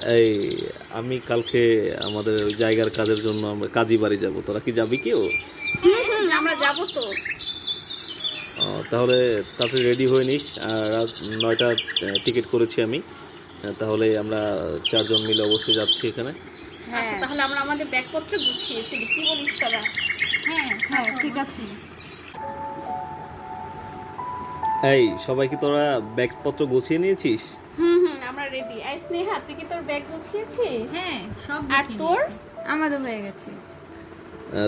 এই আমি কালকে আমাদের ওই জায়গার কাজের জন্য আমরা কাজী বাড়ি যাব, তোরা কি যাবি কেউ? আমরা যাব তো। তাহলে তাড়াতাড়ি রেডি হয়ে নিস। আর রাত 9টা টিকিট করেছি আমি। তাহলে আমরা 4 জন মিলে অবশ্যই যাচ্ছি এখানে। আচ্ছা তাহলে আমরা আমাদের ব্যাগপত্র গুছিয়ে ফেলি, কি বলিস তোরা? হ্যাঁ হ্যাঁ ঠিক আছে। এই সবাই কি তোরা ব্যাগপত্র গুছিয়ে নিয়েছিস? আমরা রেডি। আই স্নেহা, তুই কি তোর ব্যাগ গুছিয়েছিস? হ্যাঁ সব আর তোর? আমারও হয়ে গেছে।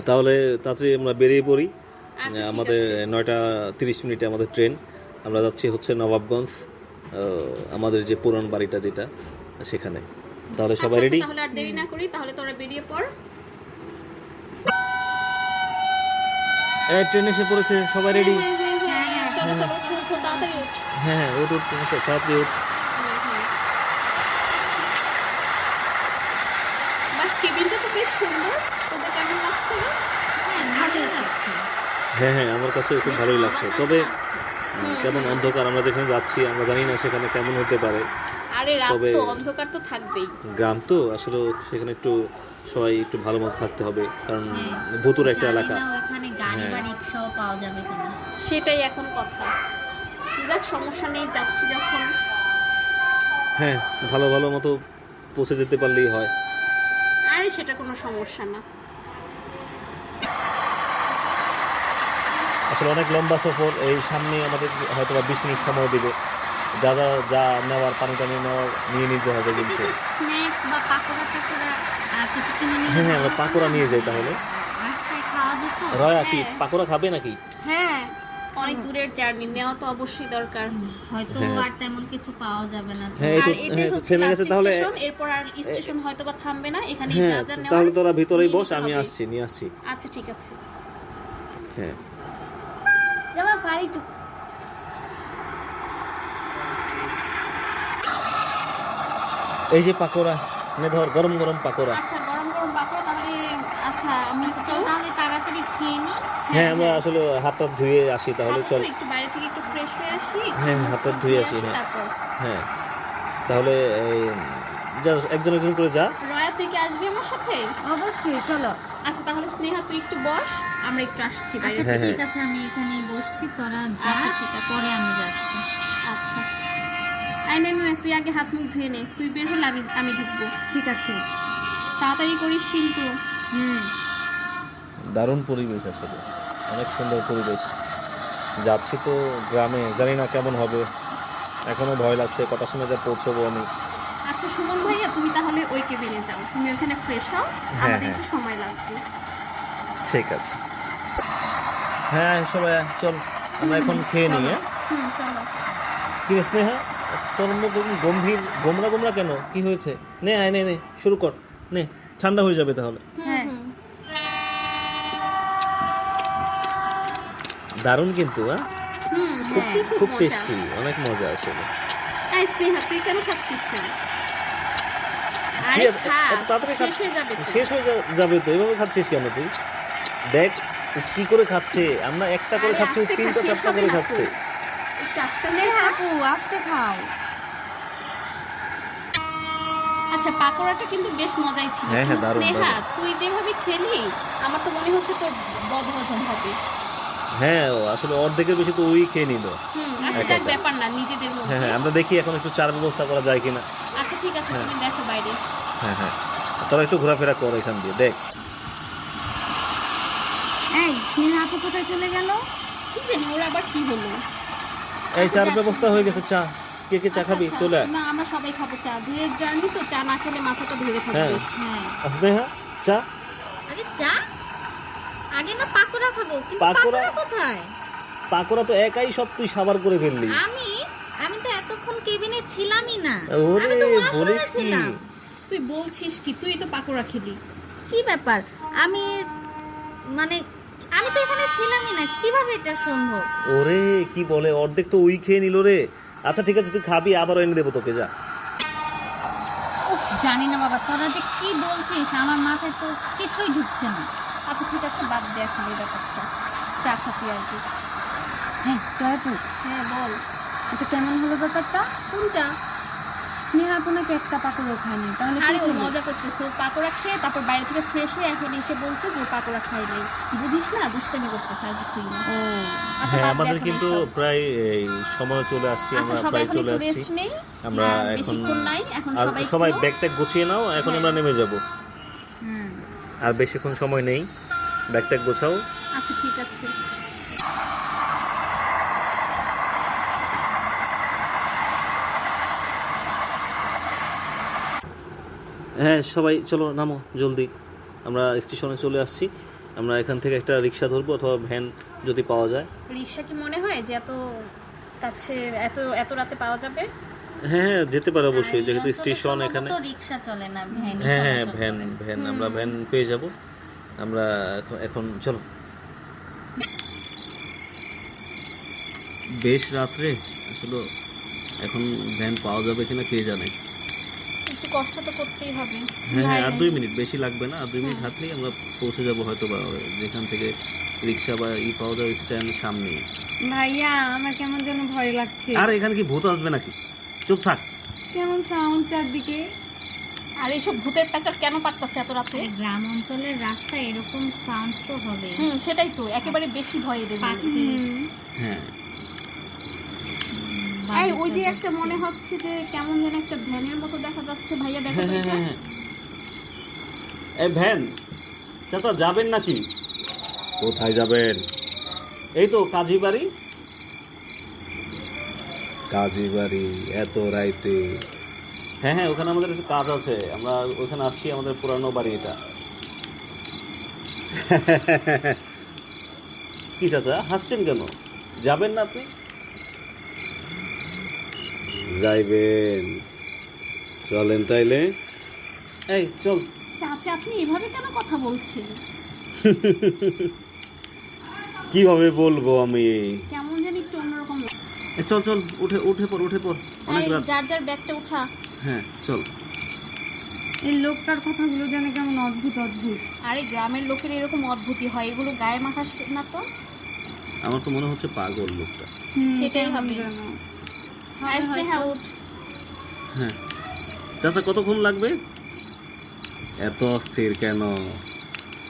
তাহলে তাড়াতাড়ি আমরা বেরিয়ে পড়ি। আচ্ছা, ঠিক আমাদের আছে। 9টা 30 মিনিটে আমাদের ট্রেন। আমরা যাচ্ছি হচ্ছে নবাবগঞ্জ, আমাদের যে পুরান বাড়িটা যেটা সেখানে। তাহলে সবাই আচ্ছা, রেডি? তাহলে আর দেরি না করি, তাহলে তোরা বেরিয়ে পড়। ট্রেন এসে পড়েছে, সবাই রেডি? চলো চলো, চলো তাড়াতাড়ি উঠ। হ্যাঁ উঠ উঠ, তাড়াতাড়ি উঠ। বাহ, কেবিনটা তো বেশ সুন্দর। তোদের কেমন লাগছে রে? হ্যাঁ ভালোই লাগছে। হ্যাঁ আমার কাছে খুব ভালোই লাগছে। তবে কেমন অন্ধকার, আমরা যেখানে যাচ্ছি আমরা জানি না সেখানে কেমন হতে পারে। আরে রাত তবে- তো, অন্ধকার তো থাকবেই। গ্রাম তো আসলে সেখানে একটু সবাই একটু ভালো মতো থাকতে হবে, কারণ ভুতুর একটা জানি এলাকা। না ওইখানে গাড়ি বা রিক্সাও পাওয়া যাবে কিনা। সেটাই এখন কথা। যাক, সমস্যা নেই, যাচ্ছি যখন। হ্যাঁ ভালো ভালো মতো পৌঁছে যেতে পারলেই হয়। আরে সেটা কোনো সমস্যা না। আসলে অনেক লম্বা সফর, এই সামনে আমাদের হয়তো বা 20 মিনিট সময় দিবে। যা যা যা নেওয়ার, পানি টানি নেওয়ার নিয়ে নিতে হবে কিন্তু। কিছু স্ন্যাক্স বা পাকোড়া টাকোড়া কিছু কিনে নিলে হ্যাঁ আমরা ভালো পাকোড়া হতো নিয়ে না? যাই তাহলে। রাস্তায় খাওয়া যেত। রয়া কি পাকোড়া খাবে নাকি? হ্যাঁ, অনেক দূরের জার্নি, নেওয়া তো অবশ্যই দরকার। হয়তো হ্যাঁ। আর তেমন কিছু পাওয়া যাবে না তো। হ্যাঁ, এই তো- আর এটাই হ্যাঁ, তো হচ্ছে থেমে লাস্ট গেছে তাহলে। স্টেশন, এরপর আর স্টেশন হয়তো বা থামবে না, এখানে হ্যাঁ যা যা নেওয়ার তাহলে তোরা ভিতরেই নিয়ে বস, নিতে আমি হবে। আসছি, নিয়ে আসছি। আচ্ছা ঠিক আছে। হ্যাঁ যাবা বাড়ি তো। এই যে পাকোড়া, নে ধর, গরম গরম পাকোড়া। আচ্ছা, গরম গরম বাকরা তাহলে। আচ্ছা আমি একটু চল তাহলে তাড়াতাড়ি খেয়ে নি। হ্যাঁ আমরা আসলে হাত টাত ধুয়ে আসি তাহলে, চল। একটু বাইরে থেকে একটু ফ্রেশ হয়ে আসি। হ্যাঁ, হাত টাত ধুয়ে আসি, হ্যাঁ। তারপর হ্যাঁ তাহলে যা, একজন একজন করে যা। রয়া, তুই কি আসবি আমার সাথে? অবশ্যই চলো। আচ্ছা তাহলে স্নেহা, তুই একটু বস, আমরা একটু আসছি বাইরে আচ্ছা হ্যাঁ, থেকে। ঠিক আছে, আমি এখানেই বসছি, তোরা যা। আচ্ছা, ঠিক আছে। পরে আমি যাচ্ছি। আচ্ছা, আই নে নে, তুই আগে হাত মুখ ধুয়ে নে, তুই বের হলে আমি ঢুকবো। ঠিক আছে। তাড়াতাড়ি করিস কিন্তু। দারুণ পরিবেশ, আসলে অনেক সুন্দর পরিবেশ। যাচ্ছি তো গ্রামে, জানি না কেমন হবে, এখনো ভয় লাগছে কটার সময় যা পৌঁছবো আমি। আচ্ছা সুমন ভাইয়া, তুমি তাহলে ওই কেবিনে যাও, তুমি ওখানে ফ্রেশ হও, আমাদের হ্যাঁ। একটু সময় লাগবে। ঠিক আছে। হ্যাঁ সবাই চল, আমরা এখন খেয়ে নিই। হ্যাঁ চলো। কি রে স্নেহা, তোর মুখ এরকম গম্ভীর, গোমরা গোমরা কেন, কি হয়েছে? নে আয়, নে নে শুরু কর, নে, ঠান্ডা হয়ে যাবে তাহলে। হ্যাঁ দারুণ কিন্তু, হ্যাঁ সত্যি খুব মজা। টেস্টি, অনেক মজা আসলে। এই স্নেহা, তুই কেন খাচ্ছিস না? কি আরে খা, এত তাড়াতাড়ি শেষ হয়ে যাবে তো। শেষ হয়ে যাবে তো, এভাবে খাচ্ছিস কেন তুই? দেখ কি করে খাচ্ছে, আমরা একটা করে আরে খাচ্ছি, আস্তে খা, 3টা শেষ 4টা হবে করে না তো। খাচ্ছে। একটু আস্তে আস্তে স্নেহা খা। আপু আস্তে খাও। আচ্ছা, পাকোড়াটা কিন্তু বেশ মজাই ছিল। হ্যাঁ, কিন্তু দারুণ, স্নেহা, দারুণ। তুই যেভাবে খেলি আমার তো মনে হচ্ছে তোর বদহজম হবে। হ্যাঁ আসলে অর্ধেকের বেশি তো ওই খেয়ে নিল। আচ্ছা একা যাক, একা। ব্যাপার না, নিজেদের হ্যাঁ মধ্যে। আমরা দেখি এখন একটু চার ব্যবস্থা করা যায় কিনা। আচ্ছা ঠিক আছে, তুমি দেখো বাইরে। হ্যাঁ তোরা একটু ঘোরাফেরা কর এখান দিয়ে, দেখ। এই স্নেহা আপু কোথায় চলে গেল? কি জানি ওরা আবার কি হলো। এই চার যাক। ব্যবস্থা হয়ে গেছে, চা, কে কে চা আচ্ছা, খাবি? আচ্ছা। চলে আয়। না, আমরা সবাই খাবো চা, দূরের জার্নি তো, চা না খেলে মাথাটা ধরে থাকবে। হ্যাঁ হ্যাঁ আসতে, হ্যাঁ চা। আরে চা আগে না, পাকোড়া খাবো। কিন্তু পাকোড়া? পাকোড়া কোথায়? পাকোড়া তো একাই সব তুই সাবার করে ফেললি। আমি তো এতক্ষণ কেবিনে ছিলামই না। ওরে আমি তো washroom-এ বলিস কি? ছিলাম। তুই বলছিস কি, তুই তো পাকোড়া খেলি। কি ব্যাপার? মানে আমি তো এখানে ছিলামই না, কিভাবে এটা সম্ভব? ওরে কি বলে, অর্ধেক তো ওই খেয়ে নিল রে। আচ্ছা ঠিক আছে, তুই খাবি, আবারও এনে দেবো তোকে, যা। উফ, জানি না বাবা, তোরা যে কি বলছিস, আমার মাথায় তো কিছুই ঢুকছে না। আচ্ছা ঠিক আছে, বাদ দে এখন এই ব্যাপারটা, চা খাচ্ছি আর কি। হ্যাঁ দয়াপু, হ্যাঁ বল। এটা কেমন হলো ব্যাপারটা? কোনটা? স্নেহা তো নাকি একটা পাকড়ও খায়নি, তাহলে কি আরে ও খেলো? মজা করতেছে, ও পাকোড়া খেয়ে তারপর বাইরে থেকে ফ্রেশ হয়ে এখন এসে বলছে যে ও পাকোড়া খাই নাই। বুঝিস না, দুষ্টামি করতেছে আর কিছুই না। ও আচ্ছা হ্যাঁ বাদ দে আমাদের এখন কিন্তু এইসব। প্রায় এই সময় চলে আসছি, আচ্ছা আমরা সবাই প্রায় এখন চলে একটু আসছি। রেস্ট নেই, আমরা আর এখন বেশিক্ষণ নাই, এখন আর সবাই সবাই একটু- ব্যাগ ট্যাগ গুছিয়ে নাও, এখন আমরা নেমে যাব। হুম। আর বেশিক্ষণ সময় নেই, ব্যাগ ট্যাগ গোছাও। আচ্ছা ঠিক আছে। হ্যাঁ সবাই চলো নামো জলদি, আমরা স্টেশনে চলে আসছি। আমরা এখান থেকে একটা রিক্সা ধরবো অথবা ভ্যান যদি পাওয়া যায়। রিক্সা কি মনে হয় যে এত কাছে এত এত রাতে পাওয়া যাবে? হ্যাঁ হ্যাঁ যেতে পারে অবশ্যই, আর এই যেহেতু অঞ্চলে স্টেশন সম্ভবত এখানে। রিক্সা চলে না, ভ্যানই হ্যাঁ হ্যাঁ চলাচল ভ্যান করে। ভ্যান আমরা ভ্যান পেয়ে যাব। আমরা এখন চলো। বেশ রাত্রে আসলে, এখন ভ্যান পাওয়া যাবে কিনা কে জানে। একটু কষ্ট তো করতেই হবে। হ্যাঁ হ্যাঁ আর 2 মিনিট বেশি লাগবে না, আর 2 মিনিট হাঁটলেই আমরা পৌঁছে যাব হয়তো বা যেখান থেকে রিক্সা বা পাওয়া যায় স্ট্যান্ডের সামনেই। ভাইয়া আমার কেমন যেন ভয় লাগছে। আর এখানে কি ভূত আসবে নাকি? চুপ থাক। কেমন সাউন্ড চারদিকে। আর এইসব ভূতের প্যাচার কেন পারতাছে এত রাতে? গ্রাম অঞ্চলের রাস্তা এরকম সাউন্ড তো হবে। সেটাই তো, একেবারে বেশি ভয় দেবে। পাখি হ্যাঁ এই ওই যে একটা মনে হচ্ছে যে কেমন যেন একটা ভ্যানের মতো দেখা যাচ্ছে, ভাইয়া দেখো হ্যাঁ তো হ্যাঁ এটা। হ্যাঁ এই ভ্যান চাচা যাবেন নাকি? কোথায় যাবেন? এই তো কাজীবাড়ি। কাজীবাড়ি এত রাইতে? হ্যাঁ হ্যাঁ ওখানে আমাদের একটু কাজ আছে, আমরা ওখানে আসছি, আমাদের পুরানো বাড়ি এটা। কি চাচা হাসছেন কেন? যাবেন না আপনি? যাইবেন, চলেন তাইলে। এই চল। চাচা আপনি এভাবে কেন কথা বলছেন? কিভাবে বলবো আমি? কেমন যেন একটু অন্যরকম লাগছে। চল চল উঠে উঠে পড় উঠে পড়, অনেক এই রাত। যার যার ব্যাগটা উঠা। হ্যাঁ চল। এই লোকটার কথাগুলো যেন কেমন অদ্ভুত অদ্ভুত। আরে গ্রামের লোকের এরকম অদ্ভুতি হয়, এগুলো গায়ে মাখাস না তো। আমার তো মনে হচ্ছে পাগল লোকটা। সেটাই কেমন হবে। যেন। আর স্নেহা উঠ। হ্যাঁ চাচা কতক্ষণ লাগবে? এত অস্থির কেন?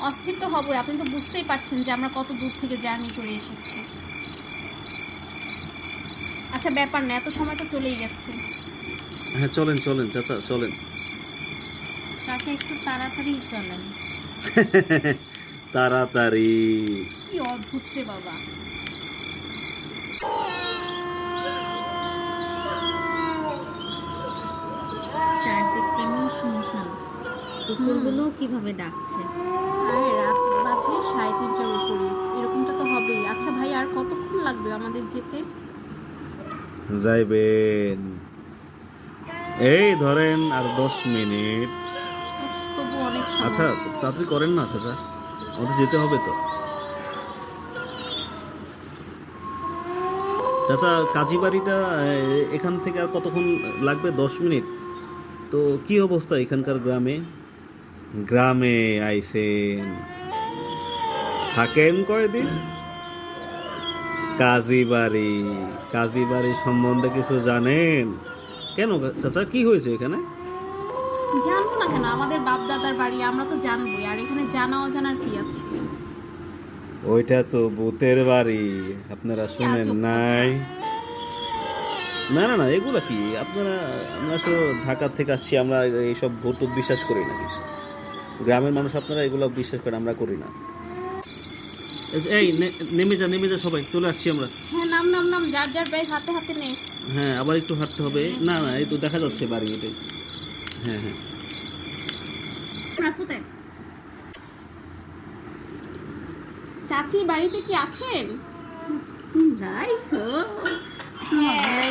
অস্থির তো হবই, আপনি তো বুঝতেই পারছেন যে আমরা কত দূর থেকে জার্নি করে এসেছি। আচ্ছা ব্যাপার না, এত সময় তো চলেই গেছে। হ্যাঁ চলেন চলেন চাচা চলেন। চাচা একটু তাড়াতাড়ি চলেন। তাড়াতাড়ি। কি অদ্ভুত রে বাবা। চারদিক কেমন শুনশান, কুকুরগুলো কিভাবে ডাকছে। আরে রাত বাজে 3:30টার উপরে, এরকমটা তো হবেই। আচ্ছা ভাই আর কতক্ষণ লাগবে আমাদের যেতে? যাইবেন এই ধরেন আর 10 মিনিট। তবু অনেক সময়। আচ্ছা তাড়াতাড়ি করেন না চাচা, আমাদের যেতে হবে তো। চাচা কাজীবাড়িটা এখান থেকে আর কতক্ষণ লাগবে? 10 মিনিট। তো কি অবস্থা এখানকার গ্রামে? গ্রামে আইছেন, থাকেন কয়দিন? কাজীবাড়ি, কাজীবাড়ি সম্বন্ধে কিছু জানেন? কেন চাচা কি হয়েছে এখানে? জানবো না কেন, আমাদের বাপ দাদার বাড়ি, আমরা তো জানবোই। আর এখানে জানা অজানার কি আছে? ওইটা তো ভূতের বাড়ি, আপনারা শুনেন আজব কথা। নাই? না না না এগুলা কি আপনারা, আমরা আসলে ঢাকা থেকে আসছি, আমরা এইসব ভূত টুত বিশ্বাস করি না কিছু। গ্রামের মানুষ আপনারা এগুলো বিশ্বাস করেন, আমরা করি না। এই নেমে যা সবাই, চলে আসছি আমরা। হ্যাঁ নাম নাম নাম, যার যার ব্যাগ হাতে হাতে নে। হ্যাঁ আবার একটু হাঁটতে হবে। না না এই তো দেখা যাচ্ছে বাড়ি এটাই। হ্যাঁ হ্যাঁ আমরা কোথায়? চাচি বাড়িতে কি আছেন? তোমরা আইছো? হ্যাঁ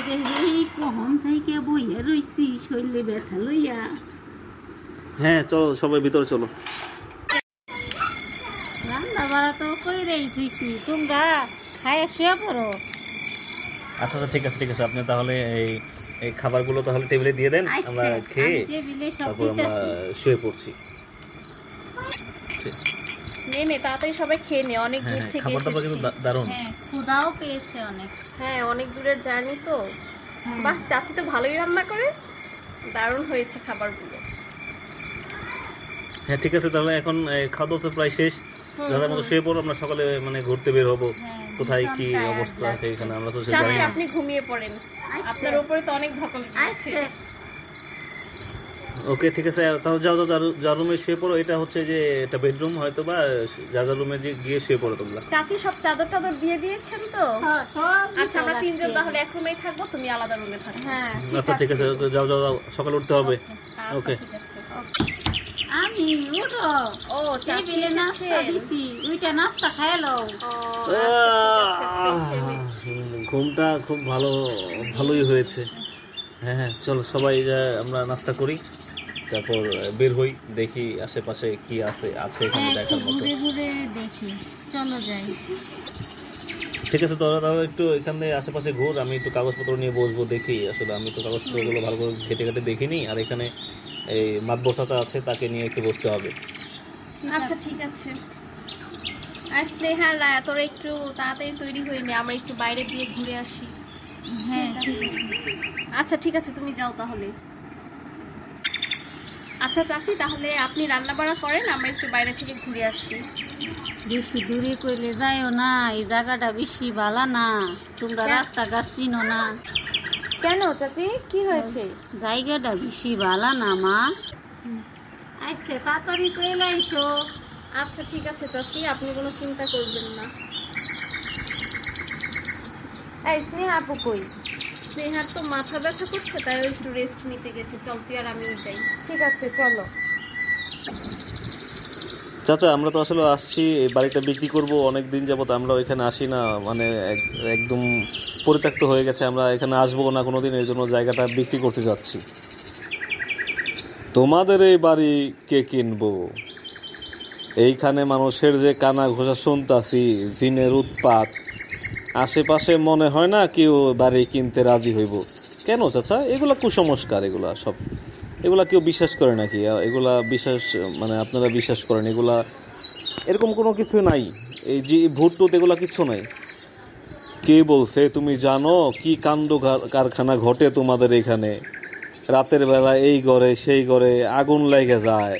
কখন থেকে বইয়া রইছি, শরীরে ব্যথা লইয়া। হ্যাঁ চলো সবাই ভিতরে চলো। রান্না বাড়া তো কইরেই শুইছি, তোমরা খায়া শুয়ে পড়ো। আচ্ছা আচ্ছা ঠিক আছে ঠিক আছে, আপনি তাহলে এই এই খাবারগুলো তাহলে টেবিলে দিয়ে দেন, আমরা খেয়ে টেবিলে সব তারপর আমরা দিতেছি। শুয়ে পড়ছি। নে নে তাড়াতাড়ি সবাই খেয়ে নে, অনেক হ্যাঁ দূর হ্যাঁ থেকে খাবার দাবার কিন্তু এসেছি। দারুণ। হ্যাঁ ক্ষুধাও পেয়েছে অনেক। হ্যাঁ অনেক দূরের জার্নি তো। বাহ চাচি তো ভালোই রান্না করে। দারুণ হয়েছে খাবারগুলো। হ্যাঁ ঠিক আছে, তাহলে এখন খাদ্য তো প্রায় শেষ, যাদের মতো শুয়ে পড়ো, আমরা সকালে মানে ঘুরতে বের হবো, হ্যাঁ, কোথায় কি ভীষণ tired অবস্থা লাগছে। এখানে আমরা তো সে চাচি জানি না। আপনি ঘুমিয়ে পড়েন, আপনার উপরে তো অনেক ধকল দিয়েছে। ওকে ঠিক আছে, তাহলে যাও যাও যার রুমে শুয়ে পড়ো। এটা হচ্ছে যে একটা বেডরুম হয়তো বা যার রুমে গিয়ে শুয়ে পড়ো তোমরা। চাচি সব চাদর টাদর দিয়ে দিয়েছেন তো? হ্যাঁ, সব আচ্ছা আমরা গুছায় তিনজন রাখছি। তাহলে এক রুমেই থাকবো, তুমি আলাদা রুমে থাকো। হ্যাঁ, আচ্ছা ঠিক আছে, তো যাও যাও যাও, সকালে উঠতে হবে। আচ্ছা, ওকে ঠিক আছে। আমি উঠো, ও চাচি টেবিলে নাস্তা এসেছেন। দিছি, ওইটা নাস্তা খাইলো। ও, আচ্ছা, ঠিক আছে, fresh হয়ে নে। ঘুমটা খুব ভালোই হয়েছে। হ্যাঁ হ্যাঁ, চলো সবাই আমরা নাস্তা করি, তারপর বের হই, দেখি আশেপাশে কি আছে এখানে একটু দেখার মতো। ঘুরে ঘুরে দেখি, চলো যাই। ঠিক আছে, তোরা তাহলে একটু এখান থেকে আশেপাশে ঘুর, আমি একটু কাগজপত্র নিয়ে বসবো, দেখি আসলে আমি তো কাগজপত্রগুলো ভালো করে ঘেটে দেখিনি, আর এখানে এই মাতবসাটা আছে, তাকে নিয়ে একটু বসতে হবে। আচ্ছা ঠিক আছে। আর স্নেহা রায়া তোরা একটু তাড়াতাড়ি তৈরি হয়ে নে, আমরা একটু বাইরে দিয়ে ঘুরে আসি। হ্যাঁ, আচ্ছা ঠিক আছে, তুমি যাও তাহলে। আচ্ছা চাচি, তাহলে আপনি রান্না বাড়া করেন, আমরা একটু বাইরে থেকে ঘুরে আসি। বেশি দূরে কইলে যাইও না, এই জায়গাটা বেশি ভালো না, তোমরা রাস্তাঘাট চিনো না। কেন চাচি, কি হয়েছে? জায়গাটা বেশি ভালো না মা। আইসে তাড়াতাড়ি চলে আইসো। আচ্ছা ঠিক আছে চাচি, আপনি কোনো চিন্তা করবেন না। এই স্নেহা আপু কই? স্নেহার তো মাথা ব্যথা করছে, তাই ও একটু রেস্ট নিতে গেছে। চল তুই আর আমি যাই। ঠিক আছে চলো। চাচা, আমরা তো আসলে আসছি এই বাড়িটা বিক্রি করব, অনেক দিন যাবত আমরা এখানে আসি না, মানে একদম পরিত্যক্ত হয়ে গেছে, আমরা এখানে আসবো না কোনোদিন, এর জন্য জায়গাটা বিক্রি করতে যাচ্ছি। তোমাদের এই বাড়ি কে কিনবো? এইখানে মানুষের যে কানা ঘোষা শুনতাছি, জিনের উৎপাত, আশেপাশে মনে হয় না কেউ বাড়ি কিনতে রাজি হইব। কেন চাচা, এগুলা কুসংস্কার, এগুলা কেউ বিশ্বাস করে নাকি? এগুলা বিশ্বাস মানে আপনারা বিশ্বাস করেন? এগুলা এরকম কোনো কিছু নাই, এই যে ভূত টুত এগুলা কিচ্ছু নাই। কে বলছে? তুমি জানো কি কাণ্ড কারখানা ঘটে তোমাদের এখানে? রাতের বেলা এই ঘরে সেই ঘরে আগুন লেগে যায়,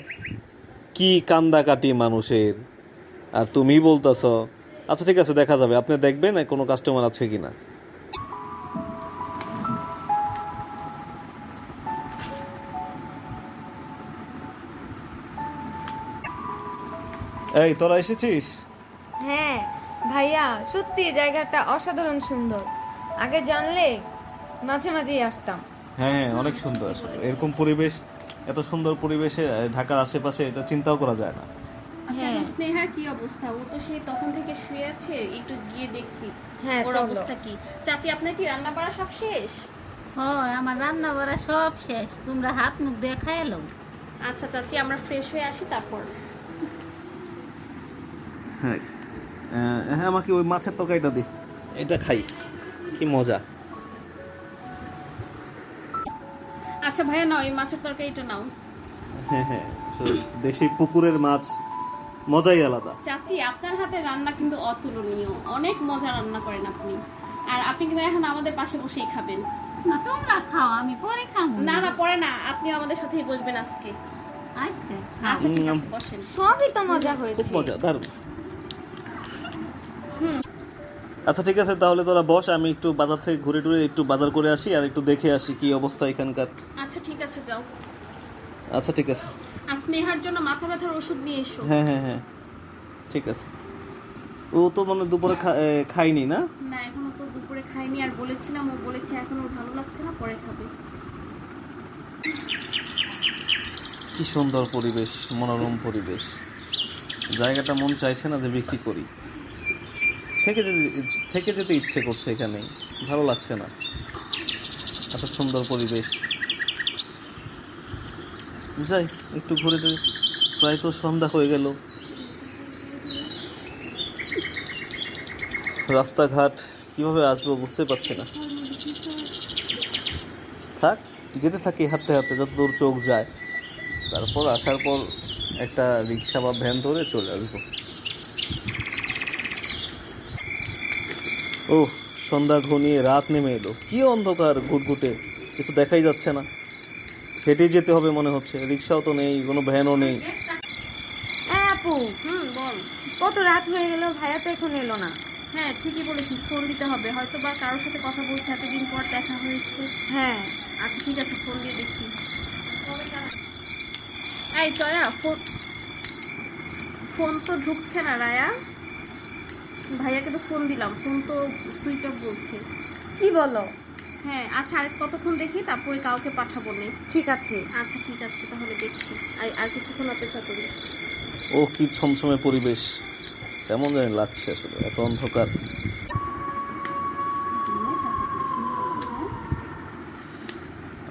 কি কান্দাকাটি মানুষের, আর তুমি বলতেছ? আচ্ছা ঠিক আছে, দেখা যাবে, আপনি দেখবেন কোনো কাস্টমার আছে কিনা। এই তোরা এসেছিস? হ্যাঁ ভাইয়া, সত্যি জায়গাটা অসাধারণ সুন্দর। আগে জানলে মাঝে মাঝেই আসতাম। হ্যাঁ হ্যাঁ, অনেক সুন্দর আসলে এরকম পরিবেশ, এত সুন্দর পরিবেশে ঢাকার আশেপাশে এটা চিন্তাও করা যায় না। আচ্ছা স্নেহার কি অবস্থা? ও তো সেই তখন থেকে শুয়ে আছে, একটু গিয়ে দেখি হ্যাঁ, ওর চলো। অবস্থা কি। চাচি, আপনার কি রান্না বাড়া সব শেষ? ও, আমার রান্না বাড়া সব শেষ, তোমরা হাত মুখ দিয়ে খাই এলো। আচ্ছা চাচি, আমরা ফ্রেশ হয়ে আসি তারপর। হ্যাঁ হ্যাঁ, আমাকে ওই মাছের তরকারিটা দি, এটা খাই, কি মজা। আচ্ছা ভাইয়া, নাও এই মাছের তরকারিটা নাও। হ্যাঁ হ্যাঁ, আসলে দেশি পুকুরের মাছ মজাই আলাদা। চাচি, আপনার হাতে রান্না কিন্তু অতুলনীয়, অনেক মজা রান্না করেন আপনি। আর আপনি কিন্তু এখন আমাদের পাশে বসেই খাবেন। না তোমরা খাও, আমি পরে খাবো। না না, পরে না, আপনি আমাদের সাথেই বসবেন আজকে। আইসে আচ্ছা ঠিক আছে, বসেন। সবই তো মজা খুব হয়েছে। মজা, দারুণ। আচ্ছা ঠিক আছে, তাহলে তোরা বস, আমি একটু বাজার থেকে ঘুরে টুরে একটু বাজার করে আসি, আর একটু দেখে আসি কি অবস্থা এখানকার। আচ্ছা ঠিক আছে, যাও। আচ্ছা ঠিক আছে। আর স্নেহার জন্য মাথা ব্যথার ওষুধ নিয়ে এসো। হ্যাঁ হ্যাঁ হ্যাঁ, ঠিক আছে। ও তো মানে দুপুরে খাইনি না? না, এখনো তো দুপুরে খাইনি, আর বলেছিলাম, ও বলেছে এখন ওর ভালো লাগছে না, পরে খাবে। কি সুন্দর পরিবেশ, মনোরম পরিবেশ, জায়গাটা মন চাইছে না যে বিক্রি করি, থেকে যেতে ইচ্ছে করছে, এখানে ভালো লাগছে না, এত সুন্দর পরিবেশ। যাই একটু ঘুরে টুরে, প্রায় তো সন্ধ্যা হয়ে গেল, রাস্তাঘাট কিভাবে আসবো বুঝতে পারছি না। থাক, যেতে থাকি হাঁটতে হাঁটতে যত দূর চোখ যায়, তারপর আসার পর একটা রিক্সা বা ভ্যান ধরে চলে আসবো। ও, সন্ধ্যা ঘনিয়ে রাত নেমে এলো, কি অন্ধকার ঘুটঘুটে, কিছু দেখাই যাচ্ছে না। হেঁটে যেতে হবে মনে হচ্ছে, রিক্সাও তো নেই, কোনো ভ্যানও নেই। আপু বল। কত রাত হয়ে গেল, ভাইয়া তো এখন এলো না। হ্যাঁ ঠিকই বলেছিস, ফোন দিতে হবে, হয়তো বা কারোর সাথে কথা বলছে, এতদিন পর দেখা হয়েছে। হ্যাঁ আচ্ছা ঠিক আছে, ফোন দিয়ে দেখি। এই তয়া, ফোন তো ঢুকছে না রায়া। ভাইয়াকে তো ফোন দিলাম, ফোন তো সুইচ অফ বলছে। কি বলো? হ্যাঁ আচ্ছা, আর কতক্ষণ দেখি, তারপরে কাউকে পাঠাবো নি। ঠিক আছে। আচ্ছা ঠিক আছে, তাহলে দেখছি, আর কিছুক্ষণ অপেক্ষা করি। ও কি ছমছমে পরিবেশ, কেমন জানি লাগছে আসলে, এত অন্ধকার।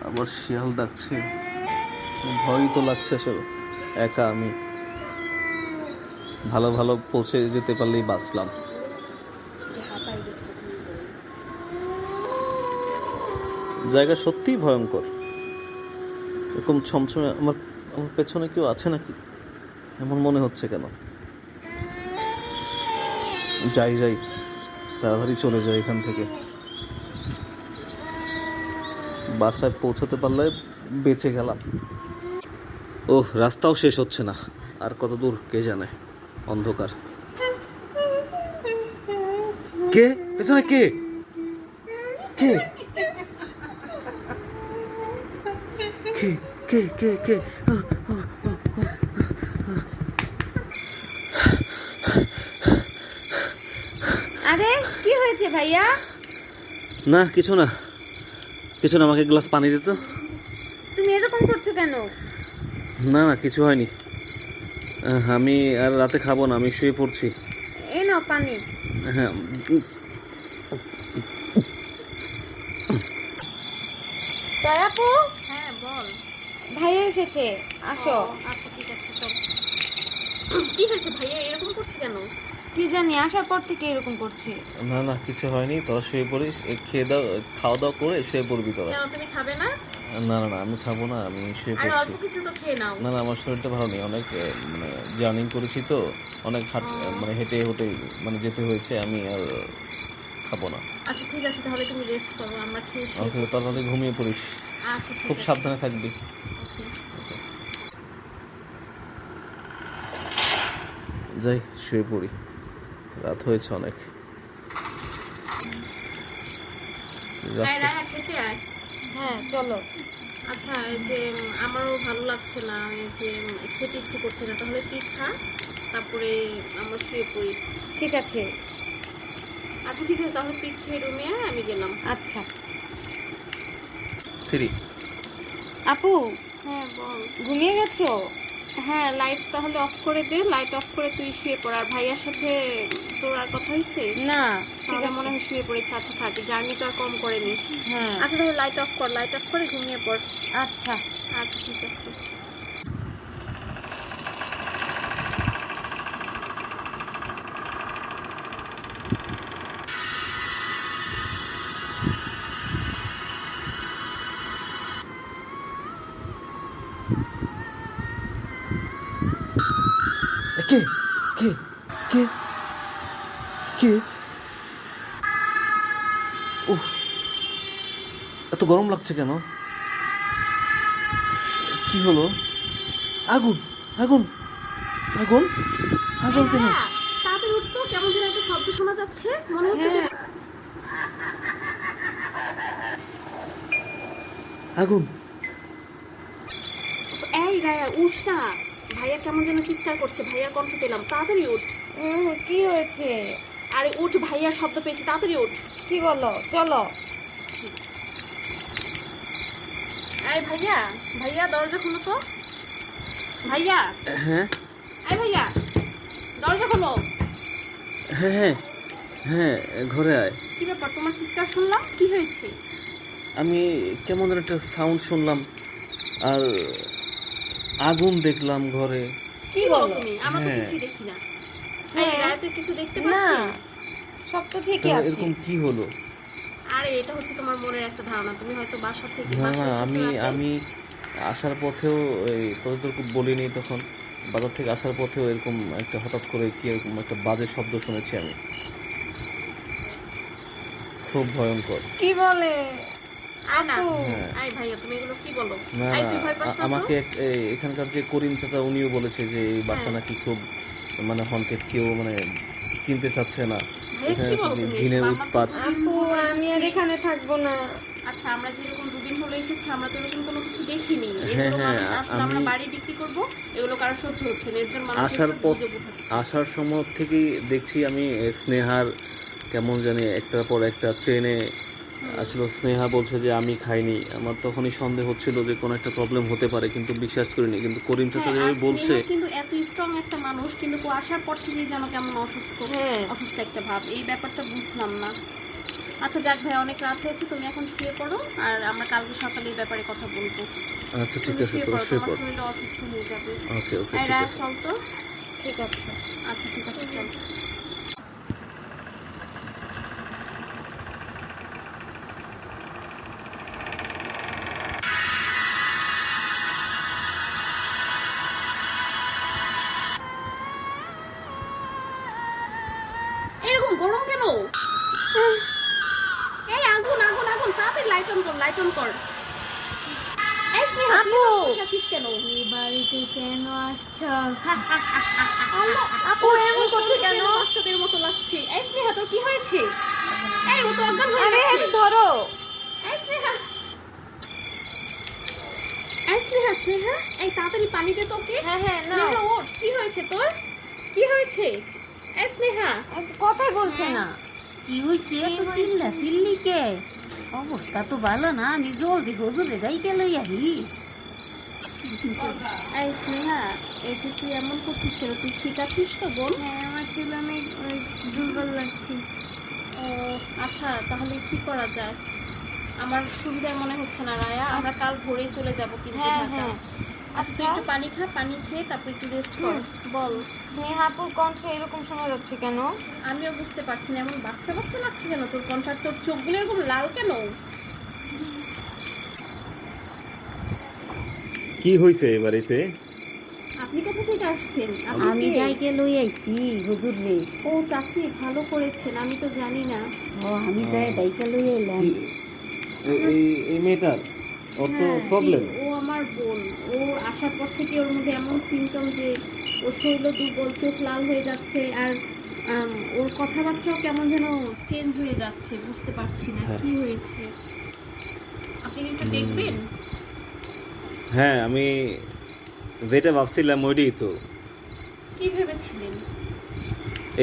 আবার শিয়াল ডাকছে, ভয়ই তো লাগছে আসলে। একা আমি, ভালো ভালো পৌঁছে যেতে পারলেই বাঁচলাম। জায়গা সত্যিই ভয়ঙ্কর। এরকম ছমছমে, আমার আমার পেছনে কেউ আছে নাকি এমন মনে হচ্ছে কেন? যাই যাই, তাড়াতাড়ি চলে যাই এখান থেকে। বাসায় পৌঁছাতে পারলে বেঁচে গেলাম। ওহ, রাস্তাও শেষ হচ্ছে না, আর কত দূর কে জানে, অন্ধকার। কে পেছনে? কে কে কে কে কে কে? আরে কি হয়েছে ভাইয়া? না কিছু না, কিছু না, আমাকে গ্লাস পানি দিত। তুমি এরকম করছো কেন? না না, কিছু হয়নি। আমি আর রাতে খাবো না, আমি শুয়ে পড়ছি। এই নাও পানি। হ্যাঁ। আপু হ্যাঁ বল। ভাইয়া এসেছে, আসো। আচ্ছা ঠিক আছে, চল। কি হয়েছে ভাইয়া, এরকম করছে কেন? কি জানি, আসার পর থেকে এরকম করছে। না না, কিছু হয়নি, তোরা শুয়ে পড়িস। খেয়ে দাও, খাওয়া দাওয়া করে শুয়ে পড়বি তোরা। কেন, তুমি খাবে না? না না না, আমি খাবো না, আমি শুয়ে আর পড়ছি। অল্প কিছু তো খেয়ে নাও। না না, আমার শরীরটা ভালো নেই, অনেক মানে জার্নি করেছি তো, অনেক মানে হেঁটে হেঁটে মানে যেতে হয়েছে, আমি আর খাবো না। আচ্ছা ঠিক আছে, তাহলে তুমি রেস্ট করো, আমরা খেয়ে শুয়ে আমাকে তাড়াতাড়ি ঘুমিয়ে পড়িস, আচ্ছা ঠিক খুব আছে। সাবধানে থাকবি। যাই শুয়ে পড়ি, রাত হয়েছে অনেক। আয় রায়া, খেতে আয়। হ্যাঁ চলো। আচ্ছা, এই যে আমারও ভালো লাগছে না, এই যে খেতে ইচ্ছে করছে না, তাহলে তুই খা, তারপরে আমরা শুয়ে পড়ি। ঠিক আছে। আচ্ছা ঠিক আছে, তাহলে তুই খেয়ে রুমে আয়, আমি গেলাম। আচ্ছা। ফিরি। আপু হ্যাঁ বল। ঘুমিয়ে গেছো? হ্যাঁ, লাইট তাহলে অফ করে দে, লাইট অফ করে তুই শুয়ে পড়। আর ভাইয়ার সাথে তোর আর কথা হয়েছে? না। ঠিক তাহলে আছে। মনে হয় শুয়ে পড়েছে। আচ্ছা থাক, জার্নি তো আর কম করেনি। হ্যাঁ আচ্ছা তাহলে লাইট অফ কর, লাইট অফ করে ঘুমিয়ে পড়। আচ্ছা। আচ্ছা ঠিক আছে। কে কে কে কে? উহ, এত গরম লাগছে কেন? কি হলো? আগুন আগুন আগুন আগুন কেন? হ্যাঁ, তাড়াতাড়ি উঠতো, কেমন যেন একটা শব্দ শোনা যাচ্ছে, মনে হচ্ছে যে আগুন। এই রায়া উঠ না, ভাইয়া কেমন যেন চিৎকার করছে, ভাইয়ার কণ্ঠ পেলাম, তাড়াতাড়ি উঠ। কি হয়েছে? আরে উঠ, ভাইয়ার শব্দ পেয়েছি, তাড়াতাড়ি উঠ। কি বলো? চলো। এই ভাইয়া, ভাইয়া দরজা খোলো তো। ভাইয়া, হ্যাঁ এই ভাইয়া দরজা খোলো। হ্যাঁ হ্যাঁ হ্যাঁ, ঘরে আয়। কি ব্যাপার, তোমার চিৎকার শুনলাম, কি হয়েছে? আমি কেমন যেন একটা সাউন্ড শুনলাম, আর আগুন দেখলাম ঘরে। কি বলো তুমি? আমরা তো হ্যাঁ। কিছুই দেখি না। হ্যাঁ। এই রায়া, তুই কিছু দেখতে না পাচ্ছিস? সব তো ঠিকই তাহলে আছে। এরকম কি হলো? আরে এটা হচ্ছে তোমার মনের একটা ধারণা, তুমি হয়তো বাসা থেকে না বাসায় না, এসেছো আমি রাতে। আমি আসার পথেও তোদের বলিনি তখন, বাজার থেকে আসার পথেও এরকম একটা হঠাৎ করে কি এরকম একটা বাজে শব্দ শুনেছি আমি, খুব ভয়ঙ্কর। কি বলে? আয় না, আপু। আয় ভাইয়া, তুমি এগুলো কি বলো? না আয়, না তুই ভয় পাস না তো? আমাকে এখানকার যে করিম চাচা উনিও বলেছে যে এই বাসা নাকি খুব মানে হন্টেড, কেউ মানে কিনতে চাচ্ছে না, ভাইয়া, এখানে কি বলো খুবই তুমি? জিনের আমরা তো উৎপাত। আপু আমি আর এখানে থাকবো না। আচ্ছা, আমরা যেরকম দুদিন হলো এসেছি, আমরা তো এরকম কোনো কিছু দেখিনি। হ্যাঁ, এগুলো হ্যাঁ, মানুষ আসলে আমরা আমি- বাড়ি বিক্রি করব, এগুলো কারো সহ্য হচ্ছে না, এর জন্য মানুষ আসার একটু পর গুজব উঠাচ্ছে। আসার সময় থেকেই দেখছি আমি স্নেহার কেমন জানি একটার পর একটা ট্রেনে আসলে স্নেহা বলছে যে আমি খাইনি। আমার তখনই সন্দেহ হচ্ছিল যে কোনো একটা প্রবলেম হতে পারে, কিন্তু বিশ্বাস করিনি। কিন্তু করিম চাচা হ্যাঁ, যেভাবে আর বলছে, স্নেহা কিন্তু এত স্ট্রং একটা মানুষ, কিন্তু ও আসার পর থেকেই যেন কেমন অসুস্থ, হ্যাঁ। অসুস্থ একটা ভাব, এই ব্যাপারটা বুঝলাম না। আচ্ছা যাক ভাই, অনেক রাত হয়েছে, তুমি এখন শুয়ে পড়ো, আর আমরা কালকে সকালে এই ব্যাপারে কথা বলবো। আচ্ছা ঠিক তুমি আছে, শুয়ে তোর পড়ো, শুয়ে তোমার পড়। শরীরটা অসুস্থ হয়ে যাবে। ওকে ওকে এই ঠিক রাত আছে। চল তো। ঠিক আছে। আচ্ছা ঠিক আছে, চল। এরকম গরম কেন? এই আগুন আগুন আগুন, তাড়াতাড়ি লাইট অন কর, লাইট অন কর। এই স্নেহা, তুই আপু। বসে আছিস কেন? এই বাড়িতে কেন আসছো? আল্লাহ, আপু এমন করছে কেন? বাচ্চাদের মতো লাগছে। এই স্নেহা, তোর কি হয়েছে? এই ও তো অজ্ঞান হয়ে আরে গেছে। এটা ধরো। এই স্নেহা, এই স্নেহা, স্নেহা, এই তাড়াতাড়ি পানি দে তোকে। হ্যাঁ, হ্যাঁ, নাও। স্নেহা ওঠ, কি হয়েছে তোর? কি হয়েছে? এই স্নেহা, কথাই বলছে না। কি হইছে এত চিল্লা চিল্লি কে? অবস্থা তো ভালো না, আমি জলদি হুজুরে ডাইকে লই আহি। এই স্নেহা, এই যে তুই এমন করছিস কেন? তুই ঠিক আছিস তো বোন? হ্যাঁ আমার শরীর অনেক দুর্বল লাগছে। ও আচ্ছা, তাহলে কি করা যায়? আমার সুবিধার মনে হচ্ছে না রায়া, আমরা কাল ভোরেই চলে যাব কিন্তু হ্যাঁ, ঢাকা। হ্যাঁ। আচ্ছা তুই একটু পানি খা, পানি খেয়ে তারপর একটু রেস্ট কর। বল। স্নেহাপুর কণ্ঠ এরকম শোনা যাচ্ছে কেন? আমিও বুঝতে পারছি না, এমন বাচ্চা বাচ্চা লাগছে কেন তোর কণ্ঠার? তোর চোখগুলো এরকম লাল কেন? কি হয়েছে এই বাড়িতে? আপনি কোথা থেকে আসছেন? আমি আপনি কে? ডাইকে লই আইছি হুজুর রে। ও চাচি, ভালো করেছেন, আমি তো জানি না। ও আমি যাই ডাইকে লই আইলাম। এই মেয়েটার ওর তো হ্যাঁ, প্রবলেম। জি, ও আমার বোন। ও আসার পর থেকে ওর মধ্যে এমন সিমটম যে ওর শরীর দুর্বল, চোখ লাল হয়ে যাচ্ছে, আর ওর কথাবার্তাও কেমন যেন চেঞ্জ হয়ে যাচ্ছে, বুঝতে পারছি না হ্যাঁ। কি হয়েছে। আপনি কি একটু দেখবেন? হ্যাঁ, আমি যেটা ভাবছিলাম ওইটাই তো। কি ভেবেছিলেন?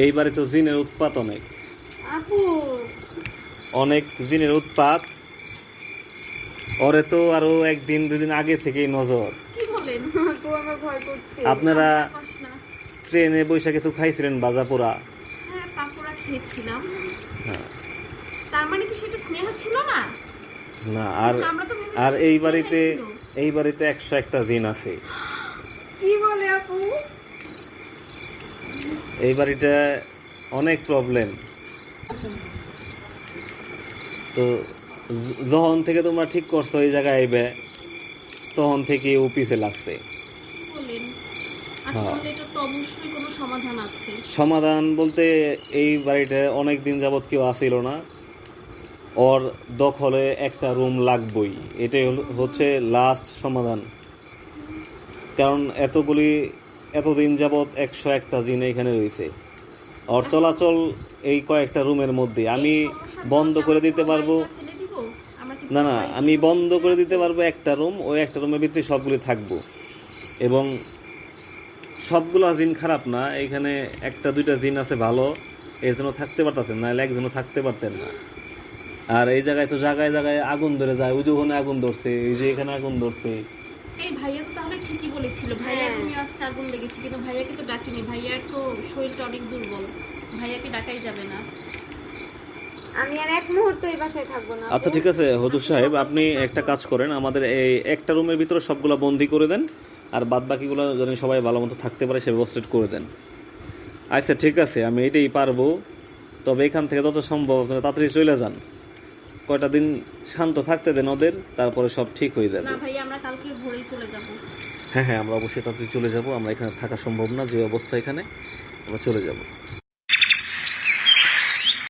এই বাড়ি তো জিনের উৎপাত অনেক, আপু, অনেক জিনের উৎপাত। ওরে তো আরো একদিন দুদিন আগে থেকেই নজর। কি বলেন? আপু আমার ভয় করছে। আপনারা পাস না। ট্রেনে বৈশা কিছু খাইছিলেন বাজাপোড়া? হ্যাঁ, পাকোড়া খেয়েছিলাম। হ্যাঁ। তার মানে কি সেটা স্নেহা ছিল না? না, আর আমরা তো ভেবেছি আর সেটা এই স্নেহাই বাড়িতে ছিল। 101টা জিন আছে। কি বলে আপু? এই বাড়িটা অনেক প্রবলেম। তো যখন থেকে তোমরা ঠিক করছো এই জায়গায় আইবে, তখন থেকে ও পিছে লাগছে। কি বলেন? আচ্ছা, হ্যাঁ। তাহলে এটা তো অবশ্যই কোনো সমাধান আছে। সমাধান বলতে এই বাড়িটা অনেক দিন যাবৎ কেউ আসিল না, ওর দখলে একটা রুম লাগবই। এটাই হচ্ছে লাস্ট সমাধান। কারণ এতদিন যাবৎ 101টা জিন এখানে রয়েছে। ওর চলাচল এই কয়েকটা রুমের মধ্যে। আমি বন্ধ করে দিতে পারবো, ফেলে দিব? আমরা কি না আমি বন্ধ করে দিতে পারবো একটা রুম, ওই একটা রুমের ভিতরে সবগুলি থাকবো। এবং সবগুলো জিন খারাপ না, এখানে একটা দুইটা জিন আছে ভালো, এর জন্য থাকতে পারতেছেন, নাহলে একজনও থাকতে পারতেন না। আর এই জায়গায় তো জায়গায় জায়গায় আগুন ধরে যায়, ওই যে ওখানে আগুন ধরছে, এই যে এখানে আগুন ধরছে। এই ভাইয়া তো তাহলে ঠিকই বলেছিল, ভাইয়া তুমি আজকে আগুন লেগেছে, কিন্তু ভাইয়াকে তো ডাকিনি। ভাইয়ার তো শরীরটা অনেক দুর্বল, ভাইয়াকে ডাকাই যাবে না। আমি আর এক মুহূর্ত এই বাসায় থাকবো না। আচ্ছা ঠিক আছে হুজুর সাহেব, আপনি একটা কাজ করেন, আমাদের এই একটা রুমের ভিতরে সবগুলো বন্দি করে দেন, আর বাদ বাকিগুলো যেন সবাই ভালো মতো থাকতে পারে সে ব্যবস্থা করে দেন। আচ্ছা ঠিক আছে, আমি এটাই পারবো। তবে এখান থেকে যত সম্ভব আপনারা তাড়াতাড়ি চলে যান, কয়টা দিন শান্ত থাকতে দেন ওদের, তারপরে সব ঠিক হয়ে যাবে। না ভাইয়া, আমরা কালকে ভোরেই চলে যাব। হ্যাঁ হ্যাঁ, আমরা অবশ্যই তাড়াতাড়ি চলে যাব। আমরা এখানে থাকা সম্ভব না যে অবস্থা, এখানে আমরা চলে যাব।